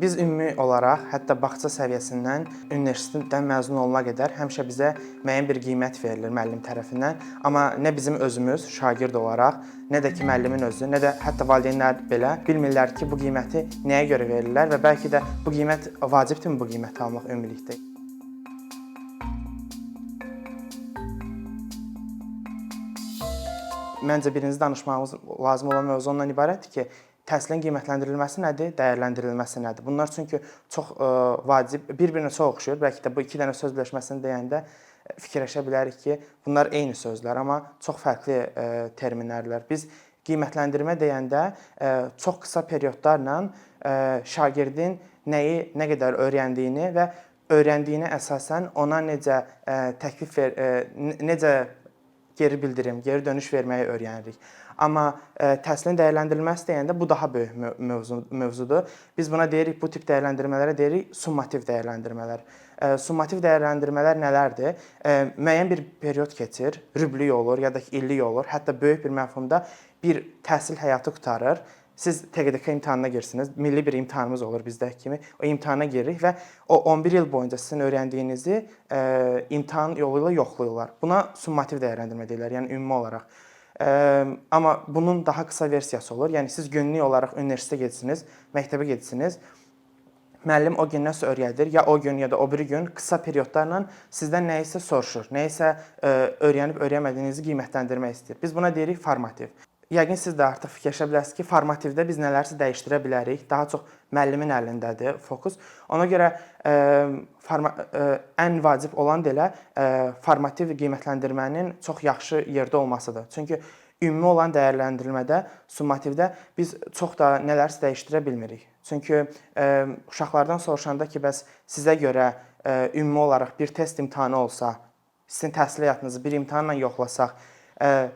Biz ümumi olaraq, hətta bağça səviyyəsindən universitetdən məzun olana qədər həmişə bizə müəyyən bir qiymət verilir müəllim tərəfindən. Amma nə bizim özümüz şagird olaraq, nə də ki müəllimin özü, nə də hətta valideynlər belə bilmirlər ki, bu qiyməti nəyə görə verirlər və bəlkə də bu qiymət vacibdirmi bu qiyməti almaq ümumilikdə. Məncə birinci danışmağımız lazım olan mövzu ondan ibarətdir ki, təhsilin qiymətləndirilməsi nədir, dəyərləndirilməsi nədir? Bunlar çünki çox vacib, bir-birinə çox oxşuyur. Bəlkə də bu iki dənə söz birləşməsini deyəndə fikirləşə bilərik ki, bunlar eyni sözlər, amma çox fərqli terminlərdir. Biz qiymətləndirmə deyəndə çox qısa periodlarla şagirdin nəyi nə qədər öyrəndiyini və öyrəndiyinə əsasən ona necə təklif necə geri bildirim, geri dönüş verməyi öyrənirik. Amma təhsilin dəyərləndirilməsi deyəndə bu daha böyük mövzudur. Biz buna deyirik, bu tip dəyərləndirmələrə deyirik summativ dəyərləndirmələr. Summativ dəyərləndirmələr nələrdir? Müəyyən bir period keçir, rüblük olur ya da ki illik olur, hətta böyük bir məfhumda bir təhsil həyatı qurtarır. Siz TQDK imtahanına girsiniz, milli bir imtahanımız olur bizdəki kimi. O imtahana giririk və o 11 il boyunca sizin öyrəndiyinizi imtahan yolu ilə yoxlayırlar. Buna summativ dəyərləndirmə deyirlər, yəni ümumi olaraq. Amma bunun daha qısa versiyası olur. Yəni siz günlük olaraq universitetə gedirsiniz, məktəbə gedirsiniz. Müəllim o gün nəsə öyrədir, ya o gün ya da o biri gün qısa periodlarla sizdən nəyisə soruşur, nəyisə öyrənib öyrənmədiyinizi qiymətləndirmək istəyir. Biz buna deyirik formativ. Yəqin siz də artıq fikirləşə bilərsiniz ki, formativdə biz nələrsə dəyişdirə bilərik. Daha çox müəllimin əlindədir fokus. Ona görə ən vacib olan da elə formativ qiymətləndirmənin çox yaxşı yerdə olmasıdır. Çünki ümumi olan dəyərləndirilmədə, summativdə biz çox da nələrsə dəyişdirə bilmirik. Çünki uşaqlardan soruşanda ki, bəs sizə görə ümumi olaraq bir test imtahanı olsa, sizin təhsil həyatınızı bir imtahanla yoxlasaq,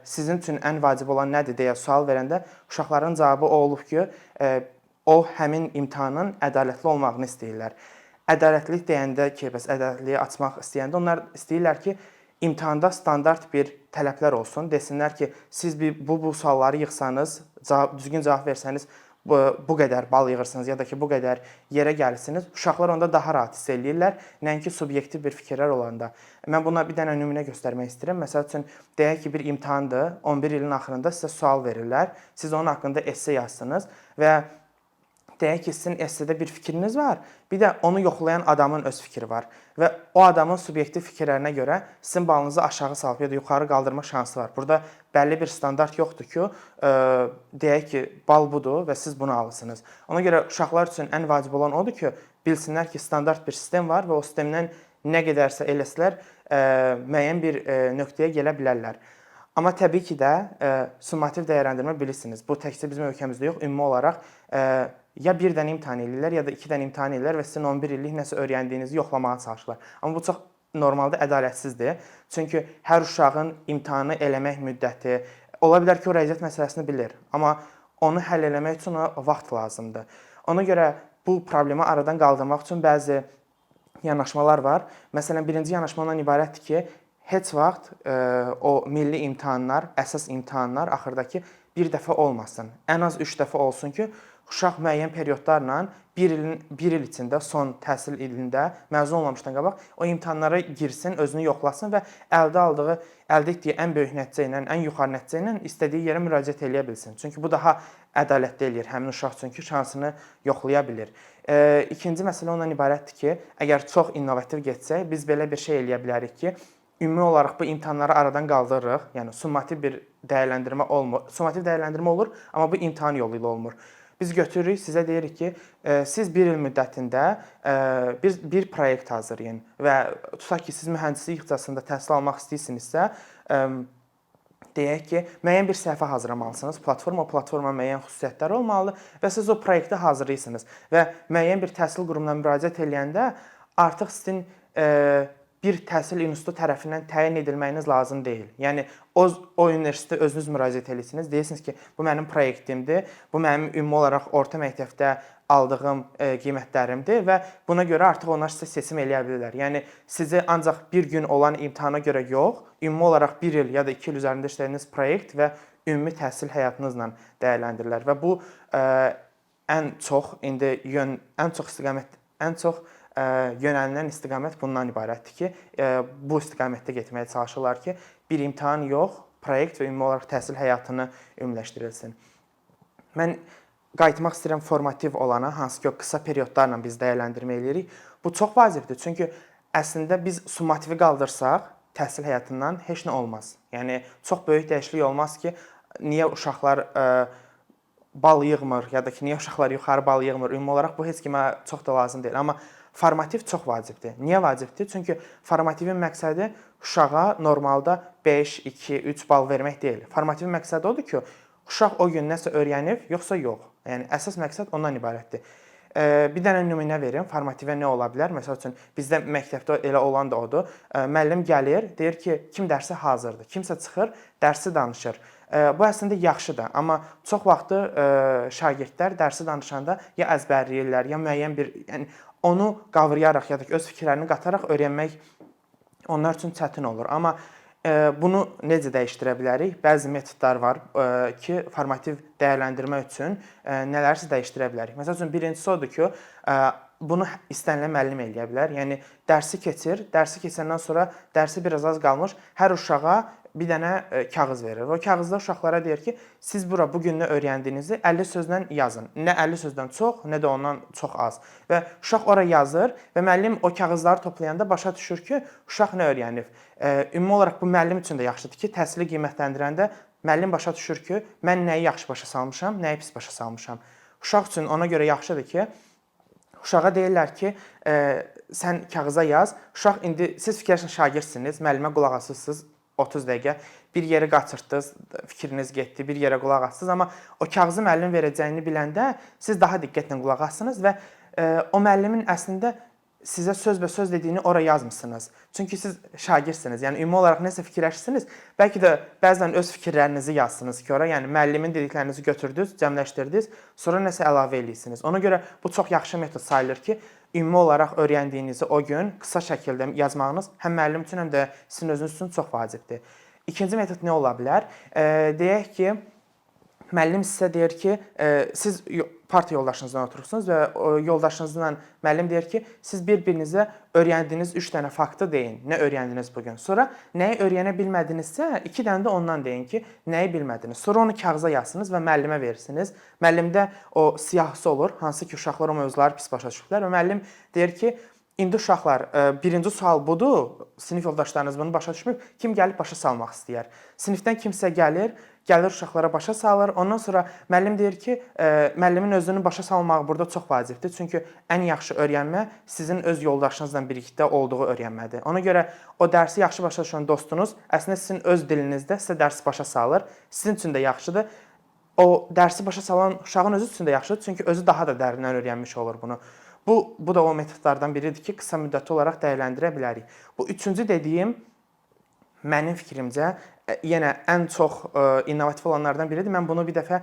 sizin üçün ən vacib olan nədir deyə sual verəndə uşaqların cavabı o olub ki, o həmin imtahanın ədalətli olmağını istəyirlər. Ədalətlilik deyəndə ki, bəs ədalətliyi açmaq istəyəndə onlar istəyirlər ki, imtahanda standart bir tələblər olsun. Desinlər ki, siz bu sualları yığsanız, düzgün cavab versəniz, bu qədər bal yığırsınız ya da ki, bu qədər yerə gəlirsiniz. Uşaqlar onda daha rahat hiss eləyirlər, nəinki subyektiv bir fikirlər olanda. Mən buna bir dənə nümunə göstərmək istəyirəm. Məsəl üçün, deyək ki, bir imtahandır, 11 ilin axırında sizə sual verirlər, siz onun haqqında esse yazsınız və deyək ki, sizin essedə bir fikriniz var, bir də onu yoxlayan adamın öz fikri var və o adamın subyektiv fikirlərinə görə sizin balınızı aşağı salıb ya da yuxarı qaldırma şansı var. Burada bəlli bir standart yoxdur ki, deyək ki, bal budur və siz bunu alırsınız. Ona görə uşaqlar üçün ən vacib olan odur ki, bilsinlər ki, standart bir sistem var və o sistemdən nə qədərsə eləsələr, müəyyən bir nöqtəyə gələ bilərlər. Amma təbii ki də summativ dəyərləndirmə bilirsiniz. Bu təkcə bizim ölkəmizdə yox, ümumi olaraq ya bir dənə imtahan edirlər, ya da iki dənə imtahan edirlər və sizin 11 illik nəsə öyrəndiyinizi yoxlamağa çalışırlar. Amma bu çox normalda ədalətsizdir. Çünki hər uşağın imtahanı eləmək müddəti, ola bilər ki, o riyaziyyat məsələsini bilir, amma onu həll eləmək üçün ona vaxt lazımdır. Ona görə bu problemi aradan qaldırmaq üçün bəzi yanaşmalar var. Məsələn, birinci yanaşma ondan ibarətdir ki, heç vaxt o milli imtahanlar, əsas imtahanlar axırdakı bir dəfə olmasın. Ən az 3 dəfə olsun ki, uşaq müəyyən periodlarla bir il içində, son təhsil ilində məzun olmamışdan qabaq o imtahanlara girsin, özünü yoxlasın və əldə etdiyi ən böyük nəticə ilə, ən yuxarı nəticə ilə istədiyi yerə müraciət eləyə bilsin. Çünki bu daha ədalətli eləyir həmin uşaq üçün ki, şansını yoxlaya bilir. İkinci məsələ ondan ibarətdir ki, əgər çox innovativ getsək, biz belə bir şey eləyə bilərik ki, ümumi olaraq bu imtahanları aradan qaldırırıq. Yəni summativ bir dəyərləndirmə olmur. Summativ dəyərləndirmə olur, amma bu imtahan yolu ilə olmur. Biz götürürük, sizə deyirik ki, siz bir il müddətində bir proyekt hazırlayın və tutaq ki, siz mühəndislik ixtisasında təhsil almaq istəyirsinizsə, deyək ki, müəyyən bir səhifə hazırlamalısınız. O platforma müəyyən xüsusiyyətləri olmalıdır və siz o proyekti hazırlayırsınız və müəyyən bir təhsil qurumuna müraciət edəndə artıq sizin bir təhsil institutu tərəfindən təyin edilməyiniz lazım deyil. Yəni o universitetə özünüz müraciət edirsiniz, deyirsiniz ki, bu mənim proyektimdir, bu mənim ümumi olaraq orta məktəbdə aldığım qiymətlərimdir və buna görə artıq onlar sizə seçim eləyə bilirlər. Yəni sizi ancaq bir gün olan imtahana görə yox, ümumi olaraq 1 il ya da 2 il üzərində işlədiyiniz proyekt və ümumi təhsil həyatınızla dəyərləndirirlər və bu ən çox indi ən çox yönəlilən istiqamət bundan ibarətdir ki, bu istiqamətdə getməyə çalışırlar ki, bir imtahan yox, proyekt və ümumi olaraq təhsil həyatını ümumiləşdirilsin. Mən qayıtmaq istəyirəm formativ olana, hansı ki, o qısa periodlarla biz dəyərləndirmə eləyirik. Bu çox vacibdir, çünki əslində biz summativi qaldırsaq, təhsil həyatından heç nə olmaz. Yəni çox böyük dəyişiklik olmaz ki, niyə uşaqlar bal yığmır, ya da ki, niyə uşaqlar yuxarı bal yığmır? Ümumi olaraq bu heç kimə çox da lazım deyil. Amma formativ çox vacibdir. Niyə vacibdir? Çünki formativin məqsədi uşağa normalda 5, 2, 3 bal vermək deyil. Formativin məqsədi odur ki, uşaq o gün nəsə öyrənib, yoxsa yox. Yəni əsas məqsəd ondan ibarətdir. Bir dənə nümunə verim. Formativə nə ola bilər? Məsəl üçün bizdə məktəbdə elə olan da odur. Müəllim gəlir, deyir ki, kim dərsə hazırdır. Kimsə çıxır, dərsi danışır. Bu əslində yaxşıdır, amma çox vaxtı şagirdlər dərsi danışanda ya əzbərləyirlər, ya müəyyən bir, yəni onu qavrayaraq ya da öz fikirlərini qataraq öyrənmək onlar üçün çətin olur. Amma bunu necə dəyişdirə bilərik? Bəzi metodlar var ki, formativ dəyərləndirmə üçün nələrsə dəyişdirə bilərik. Məsəl üçün birincisi odur ki, bunu istənilən müəllim eləyə bilər. Yəni dərsi keçəndən sonra dərsi biraz az qalmış hər uşağa bir dənə kağız verir. O kağızda uşaqlara deyir ki, siz bura bu gün nə öyrəndiyinizi 50 sözlə yazın. Nə 50 sözdən çox, nə də ondan çox az. Və uşaq ora yazır və müəllim o kağızları toplayanda başa düşür ki, uşaq nə öyrənib. Ümumi olaraq bu müəllim üçün də yaxşıdır ki, təhsili qiymətləndirəndə müəllim başa düşür ki, mən nəyi yaxşı başa salmışam, nəyi pis başa salmışam. Uşaq üçün ona görə yaxşıdır ki, uşağa deyirlər ki, sən kağıza yaz. Uşaq indi siz fikirləşin şagirdsiniz, müəllimə qulaq asırsınız 30 dəqiqə. Bir yerə qaçırtdınız, fikriniz getdi, bir yerə qulaq assınız, amma o kağızı müəllim verəcəyini biləndə siz daha diqqətlə qulaq assınız və o müəllimin əslində sizə sözbəsöz dediyini ora yazmısınız. Çünki siz şagirdsiniz. Yəni ümumi olaraq nəsə fikirləşirsiniz. Bəlkə də bəzən öz fikirlərinizi yazsınız ki, ora, yəni müəllimin dediklərinizi götürdünüz, cəmləşdirdiniz, sonra nəsə əlavə eləyirsiniz. Ona görə bu çox yaxşı metod sayılır ki, ümumi olaraq öyrəndiyinizi o gün qısa şəkildə yazmağınız həm müəllim üçün, həm də sizin özünüz üçün çox vacibdir. İkinci metod nə ola bilər? Deyək ki, müəllim sizə deyir ki, siz parta yoldaşınızla oturursunuz və yoldaşınızla müəllim deyir ki, siz bir-birinizə öyrəndiyiniz 3 dənə faktı deyin. Nə öyrəndiniz bu gün? Sonra nəyi öyrənə bilmədinizsə, 2 dənə də ondan deyin ki, nəyi bilmədiniz. Sonra onu kağıza yazsınız və müəllimə verirsiniz. Müəllimdə o siyahısı olur, hansı ki, uşaqlar o mövzuları pis başa düşüblər və müəllim deyir ki, indi uşaqlar, birinci sual budur, sinif yoldaşlarınız bunu başa düşmür, kim gəlib başa salmaq istəyər? Sinifdən kimsə gəlir uşaqlara başa salır. Ondan sonra müəllim deyir ki, müəllimin özünü başa salmağı burada çox vacibdir. Çünki ən yaxşı öyrənmə sizin öz yoldaşınızla birlikdə olduğu öyrənmədir. Ona görə o dərsi yaxşı başa düşən dostunuz əslində sizin öz dilinizdə sizə dərsi başa salır. Sizin üçün də yaxşıdır. O dərsi başa salan uşağın özü üçün də yaxşıdır. Çünki özü daha da dərindən öyrənmiş olur bunu. Bu da o metodlardan biridir ki, qısa müddətli olaraq dəyərləndirə bilərik. Bu üçüncü dediyim mənim fikrimcə yenə ən çox innovativ olanlardan biridir. Mən bunu bir dəfə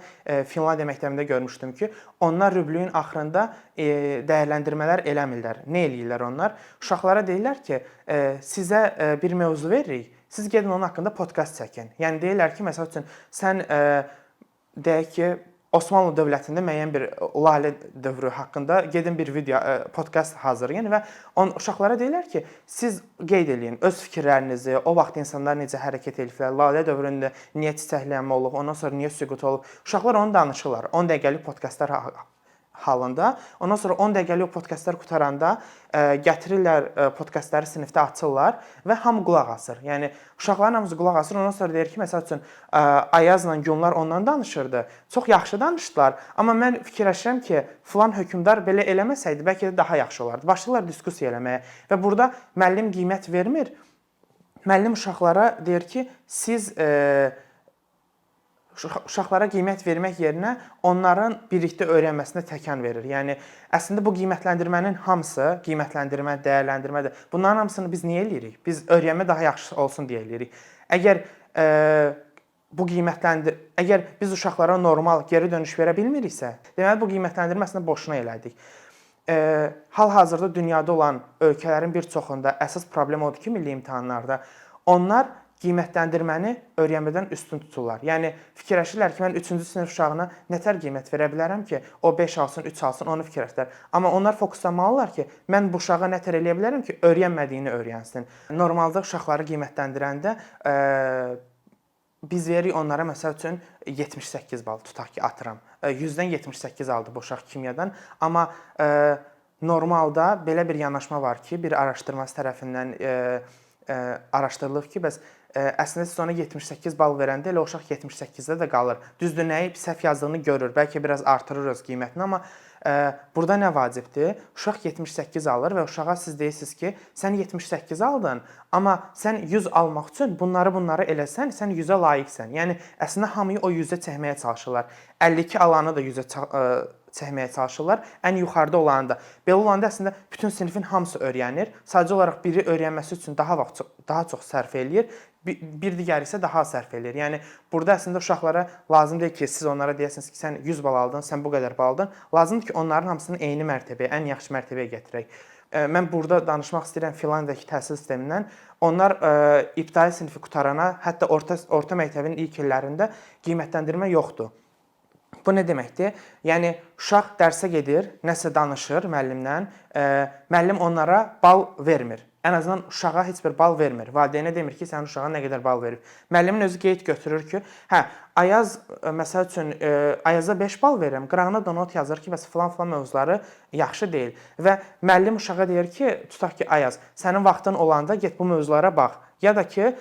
Finlandiya məktəbində görmüşdüm ki, onlar rüblüyün axırında dəyərləndirmələr eləmirlər. Nə eləyirlər onlar? Uşaqlara deyirlər ki, sizə bir mövzu veririk, siz gedin onun haqqında podkast çəkin. Yəni deyirlər ki, məsəl üçün sən deyək ki, Osmanlı dövlətində müəyyən bir lalə dövrü haqqında gedin bir video, podkast hazırlayın və uşaqlara deyirlər ki, siz qeyd eləyin öz fikirlərinizi, o vaxt insanlar necə hərəkət ediblər, lalə dövründə niyə çiçəklənmə olub, ondan sonra niyə süqut olub. Uşaqlar onu danışırlar. 10 dəqiqəlik podkastlar halında. Ondan sonra 10 dəqiqəlik o podkastlar qutaranda gətirirlər podkastları sinifdə açırlar və hamı qulaq asır. Yəni uşaqların hamısı qulaq asır. Ondan sonra deyir ki, məsəl üçün Ayazla Günlar ondan danışırdı. Çox yaxşı danışdılar. Amma mən fikirləşirəm ki, filan hökmdar belə eləməsəydi bəlkə də daha yaxşı olardı. Başlayırlar diskussiya eləməyə və burada müəllim qiymət vermir. Müəllim uşaqlara deyir ki, siz uşaqlara qiymət vermək yerinə onların birlikdə öyrənməsinə təkan verir. Yəni əslində bu qiymətləndirmənin hamısı, qiymətləndirmə, dəyərləndirmədir. Bunların hamısını biz niyə eləyirik? Biz öyrənmə daha yaxşı olsun deyə eləyirik. Əgər biz uşaqlara normal geri dönüş verə bilmiriksə, deməli bu qiymətləndirmə əslində boşuna elədik. Hal-hazırda dünyada olan ölkələrin bir çoxunda əsas problem odur ki, milli imtahanlarda onlar qiymətləndirməni öyrənmədən üstün tuturlar. Yəni fikirləşirlər ki, mən 3-cü sinif uşağına nətər qiymət verə bilərəm ki, o 5 alsın, 3 alsın, onu fikirləşirlər. Amma onlar fokuslanmalılar ki, mən bu uşağa nətər eləyə bilərəm ki, öyrənmədiyini öyrənsin. Normalda uşaqları qiymətləndirəndə biz veririk onlara məsəl üçün 78 bal tutaq ki, atıram. 100-dən 78 aldı bu uşaq kimyadan, amma normalda belə bir yanaşma var ki, bir araşdırması tərəfindən araşdırılıb ki, bəs əslində siz ona 78 bal verəndə elə uşaq 78-də də qalır. Düzdür, nəyi səhv yazdığını görür, bəlkə biraz artırırıq qiymətini, amma burada nə vacibdir? Uşaq 78 alır və uşağa siz deyirsiniz ki, sən 78 aldın, amma sən 100 almaq üçün bunları eləsən, sən 100-ə layiqsən. Yəni əslində hamıyı o 100-ə çəkməyə çalışırlar. 52 alanı da 100-ə çəkməyə çalışırlar, ən yuxarıda olanı da. Belə olanda əslində bütün sinifin hamısı öyrənir. Sadəcə olaraq biri öyrənməsi üçün daha çox sərf eləyir, bir digəri isə daha az sərf eləyir. Yəni burada əslində uşaqlara lazım deyil ki, siz onlara deyəsiniz ki, sən 100 bal aldın, sən bu qədər bal aldın. Lazımdır ki, onların hamısını eyni mərtəbəyə, ən yaxşı mərtəbəyə gətirək. Mən burada danışmaq istəyirəm Finlandiyadakı təhsil sistemindən. Onlar ibtidai sinifi qutarana, hətta orta məktəbin ilk illərində qiymətləndirmə yoxdur. Bu nə deməkdir? Yəni uşaq dərsə gedir, nəsə danışır müəllimlə, müəllim onlara bal vermir. Ən azından uşağa heç bir bal vermir. Valideynə demir ki, sənin uşağa nə qədər bal verib. Müəllimin özü qeyd götürür ki, Ayaz məsəl üçün Ayaza 5 bal verirəm, qırağına da not yazır ki, bəs filan mövzuları yaxşı deyil. Və müəllim uşağa deyir ki, tutaq ki, Ayaz, sənin vaxtın olanda get bu mövzulara bax. Ya da ki,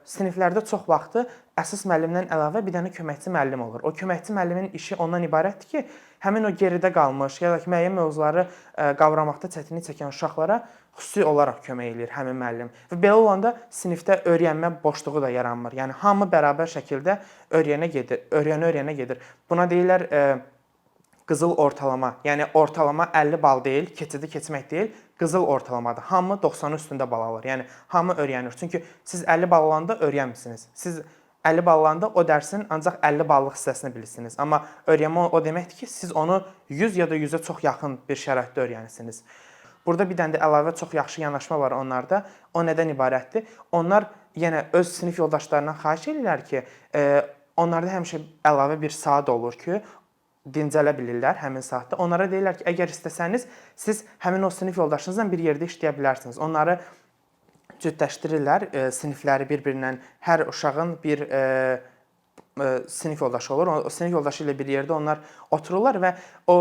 siniflərdə çox vaxtı əsas müəllimdən əlavə bir dənə köməkçi müəllim olur. O köməkçi müəllimin işi ondan ibarətdir ki, həmin o geridə qalmış ya da ki, müəyyən mövzuları qavramaqda çətinlik çəkən uşaqlara xüsusi olaraq kömək eləyir həmin müəllim. Və belə olanda sinifdə öyrənmə boşluğu da yaranmır. Yəni hamı bərabər şəkildə öyrənə gedir. Buna deyirlər qızıl ortalama. Yəni ortalama 50 bal deyil, keçidi keçmək deyil, qızıl ortalamadır. Hamı 90-ın üstündə bal alır. Yəni hamı öyrənir. Çünki siz 50 bal alanda öyrənmirsiniz. Siz 50 bal alanda o dərsin ancaq 50 ballıq hissəsini bilirsiniz. Amma öyrənmə o deməkdir ki, siz onu 100 ya da 100-ə çox yaxın bir şəraitdə öyrənirsiniz. Burada bir dənə də əlavə çox yaxşı yanaşma var onlarda. O nədən ibarətdir? Onlar yenə öz sinif yoldaşlarından xahiş edirlər ki, onlarda həmişə əlavə bir saat olur ki, dincələ bilirlər həmin saatda. Onlara deyirlər ki, əgər istəsəniz, siz həmin o sinif yoldaşınızla bir yerdə işləyə bilərsiniz. Onları cütləşdirirlər, sinifləri bir-birindən, hər uşağın bir sinif yoldaşı olur. O sinif yoldaşı ilə bir yerdə onlar otururlar və o,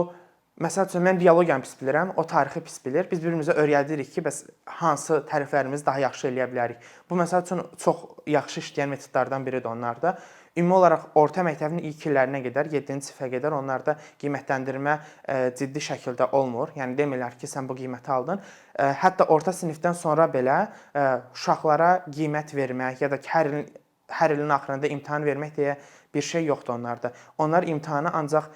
məsəl üçün, mən biologiyanı pis bilirəm, o tarixi pis bilir. Biz bir-birimizə öyrədirik ki, bəs hansı tərəflərimizi daha yaxşı eləyə bilərik. Bu, məsəl üçün, çox yaxşı işləyən metodlardan biridir onlarda. Ümumi olaraq orta məktəbin ilk illərinə qədər, 7-ci sinifə qədər onlarda qiymətləndirmə ciddi şəkildə olmur. Yəni demirlər ki, sən bu qiyməti aldın. Hətta orta sinifdən sonra belə uşaqlara qiymət vermək ya da ki, hər ilin axırında imtahan vermək deyə bir şey yoxdur onlarda. Onlar imtahanı ancaq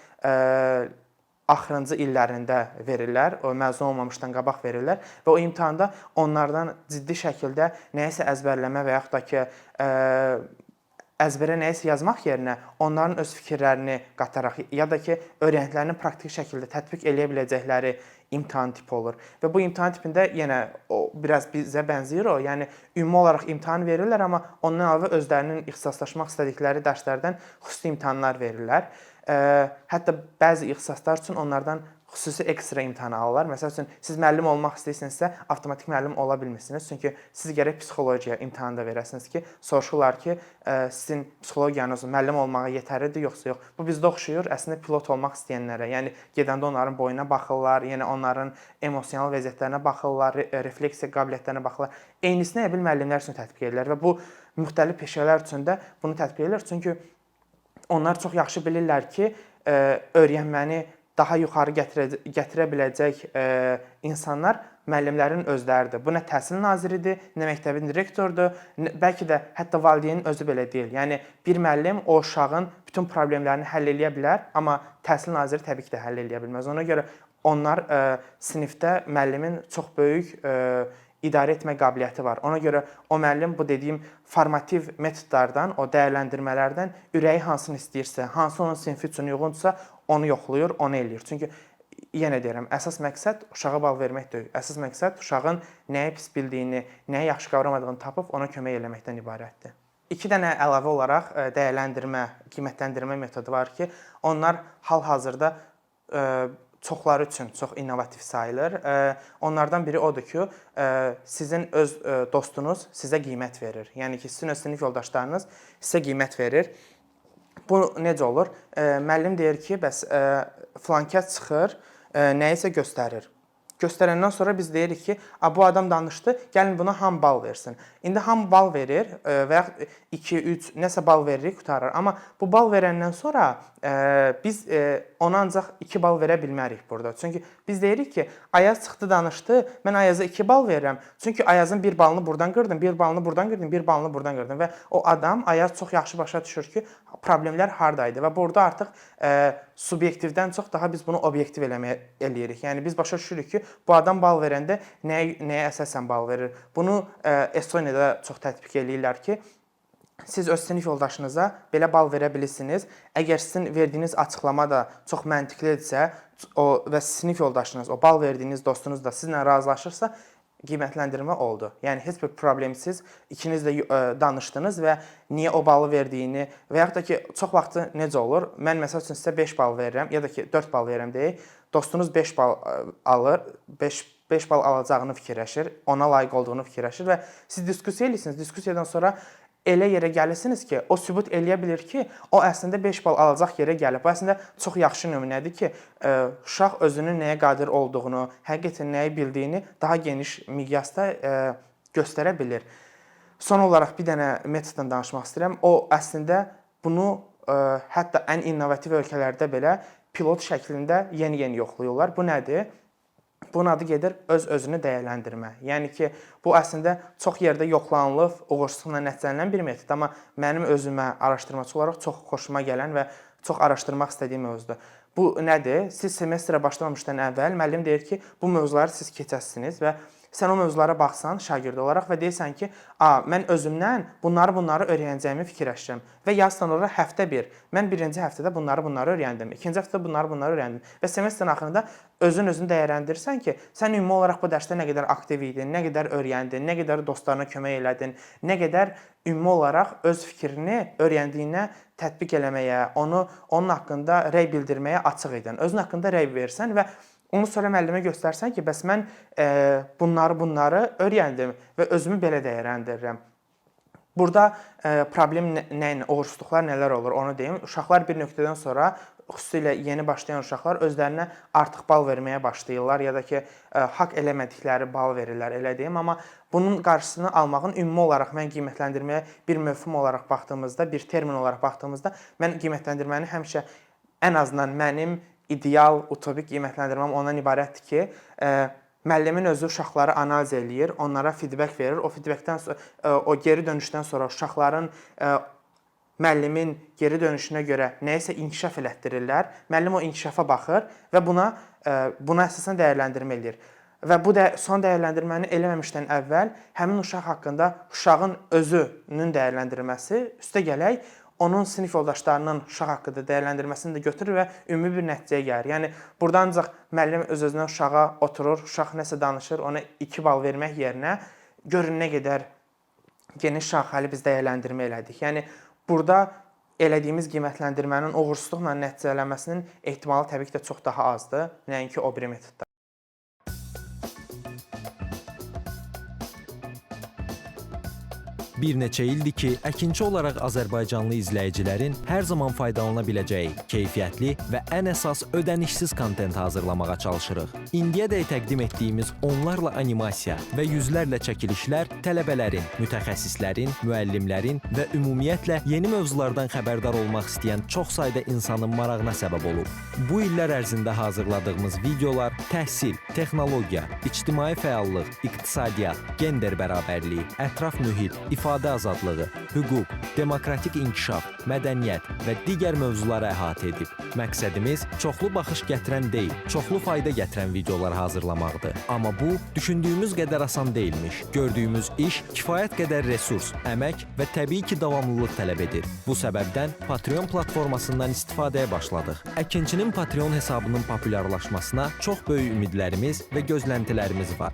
axırıncı illərində verirlər, o məzun olmamışdan qabaq verirlər və o imtahanda onlardan ciddi şəkildə nəyisə əzbərləmə və yaxud da ki, əzbərə nəyisə yazmaq yerinə onların öz fikirlərini qataraq ya da ki, öyrəndiklərini praktiki şəkildə tətbiq eləyə biləcəkləri imtahan tipi olur. Və bu imtahan tipində yenə biraz bizə bənzəyir o. Yəni ümumi olaraq imtahan verirlər, amma ondan əlavə özlərinin ixtisaslaşmaq istədikləri dərslərdən xüsusi imtahanlar verirlər. Hətta bəzi ixtisaslar üçün onlardan xüsusi ekstra imtahan alırlar. Məsəl üçün, siz müəllim olmaq istəyirsinizsə, avtomatik müəllim ola bilmirsiniz. Çünki siz gərək psixologiya imtahanı da verəsiniz ki, soruşurlar ki, sizin psixologiyanız müəllim olmağa yetərlidir, yoxsa yox. Bu bizdə oxşuyur əslində pilot olmaq istəyənlərə. Yəni gedəndə onların boyuna baxırlar, yəni onların emosional vəziyyətlərinə baxırlar, refleksiya qabiliyyətlərinə baxırlar. Eynisini elə bil müəllimlər üçün tətbiq edirlər və bu müxtəlif peşələr üçün də bunu tətbiq edirlər. Çünki onlar çox yaxşı bilirlər ki, öyrənməni daha yuxarı gətirə biləcək insanlar müəllimlərin özləridir. Bu nə təhsil naziridir, nə məktəbin direktorudur, bəlkə də hətta valideynin özü belə deyil. Yəni bir müəllim o uşağın bütün problemlərini həll eləyə bilər, amma təhsil naziri təbii ki də həll eləyə bilməz. Ona görə onlar sinifdə müəllimin çox böyük idarə etmə qabiliyyəti var. Ona görə o müəllim bu dediyim formativ metodlardan, o dəyərləndirmələrdən ürəyi hansını istəyirsə, hansı onun sinfi üçün uyğundursa, onu yoxlayır, onu eləyir. Çünki yenə deyirəm, əsas məqsəd uşağa bal vermək deyil. Əsas məqsəd uşağın nəyi pis bildiyini, nəyi yaxşı qavramadığını tapıb ona kömək eləməkdən ibarətdir. 2 dənə əlavə olaraq dəyərləndirmə, qiymətləndirmə metodu var ki, onlar hal-hazırda çoxları üçün çox innovativ sayılır. Onlardan biri odur ki, sizin öz dostunuz sizə qiymət verir. Yəni ki, sizin öz sinif yoldaşlarınız sizə qiymət verir. Bu necə olur? Müəllim deyir ki, bəs filankəs çıxır, nəyisə göstərir. Göstərəndən sonra biz deyirik ki, bu adam danışdı, gəlin buna ham bal versin. İndi ham bal verir və yaxud 2, 3 nəsə bal veririk, qurtarır. Amma bu bal verəndən sonra biz ona ancaq 2 bal verə bilmərik burada. Çünki biz deyirik ki, Ayaz çıxdı, danışdı, mən Ayaza 2 bal verirəm. Çünki Ayazın 1 balını buradan qırdım, 1 balını buradan qırdım, 1 balını buradan qırdım və o adam, Ayaz çox yaxşı başa düşür ki, problemlər hardaydı və burada artıq subyektivdən çox daha biz bunu obyektiv eləyirik. Yəni biz başa düşürük ki, bu adam bal verəndə nəyə əsasən bal verir? Bunu Estoniyada çox tətbiq eləyirlər ki, siz öz sinif yoldaşınıza belə bal verə bilirsiniz. Əgər sizin verdiyiniz açıqlama da çox məntiqlidirsə və sinif yoldaşınız, o bal verdiyiniz dostunuz da sizlə razılaşırsa, qiymətləndirmə oldu. Yəni heç bir problemsiz ikiniz də danışdınız və niyə o balı verdiyini və yaxud da ki, çox vaxtı necə olur? Mən məsəl üçün sizə 5 bal verirəm ya da ki 4 bal verirəm deyək. Dostunuz 5 bal alır, 5 bal alacağını fikirləşir, ona layiq olduğunu fikirləşir və siz diskussiya edirsiniz. Diskussiyadan sonra elə yerə gəlirsiniz ki, o sübut eləyə bilir ki, o əslində 5 bal alacaq yerə gəlib. Bu əslində çox yaxşı nümunədir ki, uşaq özünün nəyə qadir olduğunu, həqiqətən nəyi bildiyini daha geniş miqyasda göstərə bilir. Son olaraq bir dənə metoddan danışmaq istəyirəm. O əslində bunu hətta ən innovativ ölkələrdə belə pilot şəklində yeni-yeni yoxlayırlar. Bu nədir? Bunun adı gedir öz-özünü dəyərləndirmə. Yəni ki, bu əslində çox yerdə yoxlanılıb, uğursuzluqla nəticələnən bir metod, amma mənim özümə araşdırmaçı olaraq çox xoşuma gələn və çox araşdırmaq istədiyim mövzudur. Bu nədir? Siz semestrə başlamamışdan əvvəl müəllim deyir ki, bu mövzuları siz keçəsiniz və sən o mövzulara baxsan şagird olaraq və deyirsən ki, mən özümdən bunları öyrənəcəyimi fikirləşirəm və yazsan ora həftə 1. Mən birinci həftədə bunları öyrəndim, ikinci həftədə bunları öyrəndim və semestrin axırında özünü dəyərləndirirsən ki, sən ümumi olaraq bu dərsdə nə qədər aktiv idin, nə qədər öyrəndin, nə qədər dostlarına kömək elədin, nə qədər ümumi olaraq öz fikrini öyrəndiyinə tətbiq eləməyə, onun haqqında rəy bildirməyə açıq idin. Özün haqqında rəy versən və onu sonra müəllimə göstərsən ki, bəs mən bunları öyrəndim və özümü belə dəyərləndirirəm. Burada problem nə, uğursuzluqlar nələr olur onu deyim. Uşaqlar bir nöqtədən sonra, xüsusilə yeni başlayan uşaqlar özlərinə artıq bal verməyə başlayırlar ya da ki, haqq eləmədikləri bal verirlər, elə deyim. Amma bunun qarşısını almağın ümumi olaraq mən qiymətləndirməyə bir mövhum olaraq baxdığımızda, bir termin olaraq baxdığımızda, mən qiymətləndirməni həmişə ən azından mənim ideal, utopik qiymətləndirməm ondan ibarətdir ki, müəllimin özü uşaqları analiz eləyir, onlara feedback verir. O feedbackdən sonra, o geri dönüşdən sonra uşaqların müəllimin geri dönüşünə görə nəyisə inkişaf elətdirirlər. Müəllim o inkişafa baxır və buna əsasən dəyərləndirmə eləyir. Və bu son dəyərləndirməni eləməmişdən əvvəl həmin uşaq haqqında uşağın özünün dəyərləndirilməsi üstə gələk onun sinif yoldaşlarının uşaq haqqında dəyərləndirməsini də götürür və ümumi bir nəticəyə gəlir. Yəni burada ancaq müəllim öz-özünə uşağa oturur, uşaq nəsə danışır, ona 2 bal vermək yerinə görün nə qədər geniş şaxəli biz dəyərləndirmə elədik. Yəni burada elədiyimiz qiymətləndirmənin uğursuzluqla nəticələnməsinin ehtimalı təbii ki də çox daha azdır, nəinki o biri metodda. Bir neçə ildir ki, əkinçi olaraq Azərbaycanlı izləyicilərin hər zaman faydalana biləcəyi, keyfiyyətli və ən əsas ödənişsiz kontent hazırlamağa çalışırıq. İndiyədək təqdim etdiyimiz onlarla animasiya və yüzlərlə çəkilişlər tələbələrin, mütəxəssislərin, müəllimlərin və ümumiyyətlə yeni mövzulardan xəbərdar olmaq istəyən çox sayda insanın marağına səbəb olub. Bu illər ərzində hazırladığımız videolar təhsil, texnologiya, ictimai fəallıq, iqtisadiyyat, gender bərabərliyi, ətraf mühit, istifadə azadlığı, hüquq, demokratik inkişaf, mədəniyyət və digər mövzuları əhatə edib. Məqsədimiz çoxlu baxış gətirən deyil, çoxlu fayda gətirən videolar hazırlamaqdır. Amma bu, düşündüyümüz qədər asan deyilmiş. Gördüyümüz iş kifayət qədər resurs, əmək və təbii ki, davamlılıq tələb edir. Bu səbəbdən Patreon platformasından istifadəyə başladıq. Əkinçinin Patreon hesabının populyarlaşmasına çox böyük ümidlərimiz və gözləntilərimiz var.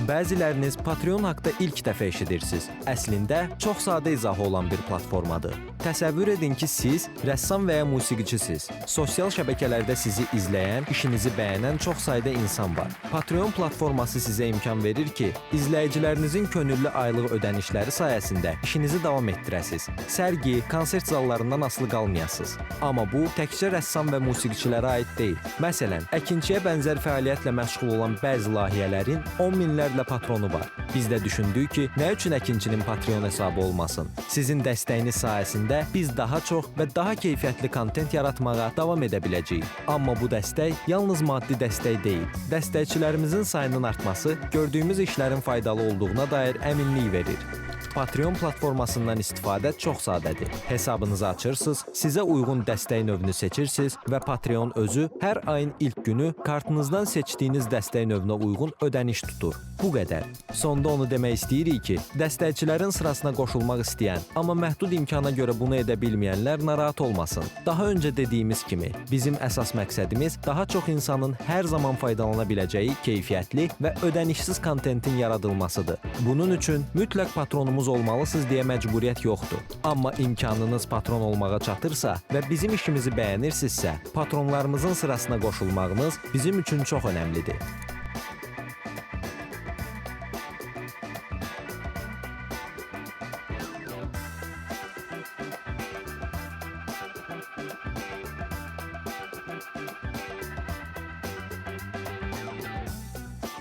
Bəziləriniz Patreon haqqda ilk dəfə eşidirsiniz. Əslində, çox sadə izahı olan bir platformadır. Təsəvvür edin ki, siz rəssam və ya musiqiçisiniz. Sosial şəbəkələrdə sizi izləyən, işinizi bəyənən çox sayda insan var. Patreon platforması sizə imkan verir ki, izləyicilərinizin könüllü aylıq ödənişləri sayəsində işinizi davam etdirəsiniz. Sərgi, konsert zallarından asılı qalmayasınız. Amma bu, təkcə rəssam və musiqiçilərə aid deyil. Məsələn, əkinçiyə bənzər fəaliyyətlə məşğul olan bəzi layihələrin 10 minlərlə patronu var. Biz də düşündük ki, nə üçün əkinçinin Patreon hesabı olmasın? Sizin dəstəyiniz sayəsində biz daha çox və daha keyfiyyətli kontent yaratmağa davam edə biləcəyik. Amma bu dəstək yalnız maddi dəstək deyil. Dəstəkçilərimizin sayının artması gördüyümüz işlərin faydalı olduğuna dair əminlik verir. Patreon platformasından istifadə çox sadədir. Hesabınızı açırsınız, sizə uyğun dəstək növünü seçirsiniz və Patreon özü hər ayın ilk günü kartınızdan seçdiyiniz dəstək növünə uyğun ödəniş tutur. Bu qədər. Sonda onu demək istəyirik ki, dəstəkçilərin sırasına qoşulmaq istəyən, amma məhdud imkana görə bunu edə bilməyənlər narahat olmasın. Daha öncə dediyimiz kimi, bizim əsas məqsədimiz daha çox insanın hər zaman faydalana biləcəyi keyfiyyətli və ödənişsiz kontentin yaradılmasıdır. Bunun üçün mütləq patronumuz olmalısınız deyə məcburiyyət yoxdur. Amma imkanınız patron olmağa çatırsa və bizim işimizi bəyənirsinizsə, patronlarımızın sırasına qoşulmağınız bizim üçün çox önəmlidir.